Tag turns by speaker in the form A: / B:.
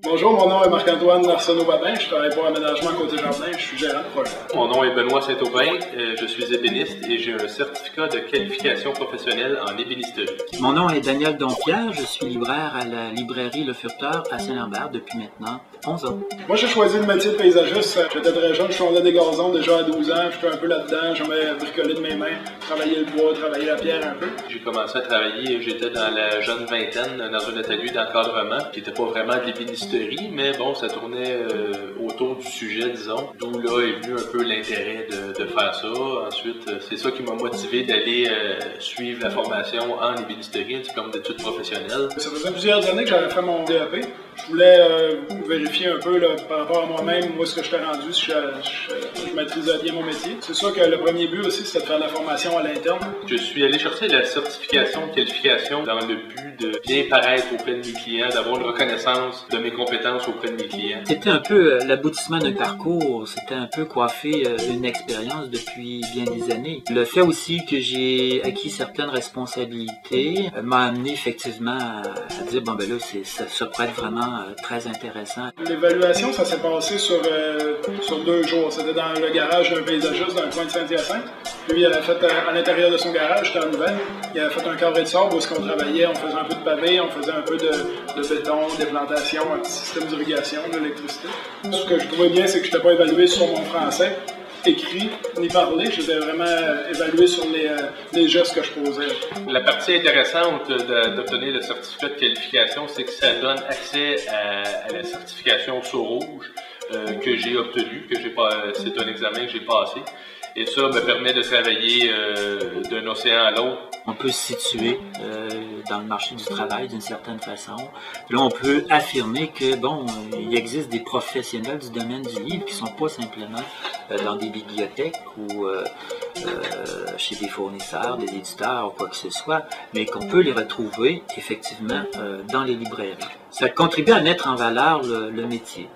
A: Bonjour, mon nom est Marc-Antoine Arsenault-Babin, je travaille pour Aménagement Côté-Jardin, je suis gérant de projet.
B: Mon nom est Benoît Saint-Aubin, je suis ébéniste et j'ai un certificat de qualification professionnelle en ébénisterie.
C: Mon nom est Daniel Dompierre, je suis libraire à la librairie Le Furteur à Saint-Lambert depuis maintenant 11 ans.
A: Moi, j'ai choisi le métier de paysagiste. J'étais très jeune, je tondais des gazons déjà à 12 ans, j'étais un peu là-dedans, j'aimais bricoler de mes mains, travailler le bois, travailler la pierre un peu.
B: J'ai commencé à travailler, j'étais dans la jeune vingtaine, dans un atelier d'encadrement, qui n'était pas vraiment de l'ébénisterie, mais bon, ça tournait autour du sujet, disons. D'où là est venu un peu l'intérêt de faire ça. Ensuite, c'est ça qui m'a motivé d'aller suivre la formation en ébénisterie, un diplôme d'études professionnelles.
A: Ça faisait plusieurs années que j'avais fait mon DEP. Je voulais vérifier un peu là, par rapport à moi-même, où est-ce que je t'ai rendu, si je maîtrisais bien mon métier. C'est sûr que le premier but aussi, c'était de faire de la formation à l'interne.
B: Je suis allé chercher la certification de qualification dans le but de bien paraître auprès de mes clients, d'avoir une reconnaissance de mes compétences auprès de mes clients.
C: C'était un peu l'aboutissement d'un parcours, c'était un peu coiffer une expérience depuis bien des années. Le fait aussi que j'ai acquis certaines responsabilités m'a amené effectivement à dire, bon ben là, ça pourrait être vraiment très intéressant.
A: L'évaluation, ça s'est passé sur 2 jours. C'était dans le garage d'un paysagiste dans le coin de Saint-Hyacinthe. Lui, il avait fait à l'intérieur de son garage, c'était en nouvelle, il avait fait un carré de sable où est-ce qu'on travaillait, on faisait un peu de pavé, on faisait un peu de béton, des plantations, un petit système d'irrigation, de l'électricité. Ce que je trouvais bien, c'est que je n'étais pas évalué sur mon français écrit ni parlé, j'étais vraiment évalué sur les gestes que je posais.
B: La partie intéressante d'obtenir le certificat de qualification, c'est que ça donne accès à la certification Sceaux-Rouge que j'ai obtenue, c'est un examen que j'ai passé. Et ça me permet de travailler d'un océan à l'autre.
C: On peut se situer dans le marché du travail d'une certaine façon. Là, on peut affirmer que, bon, il existe des professionnels du domaine du livre qui ne sont pas simplement dans des bibliothèques ou chez des fournisseurs, des éditeurs ou quoi que ce soit, mais qu'on peut les retrouver effectivement dans les librairies. Ça contribue à mettre en valeur le métier.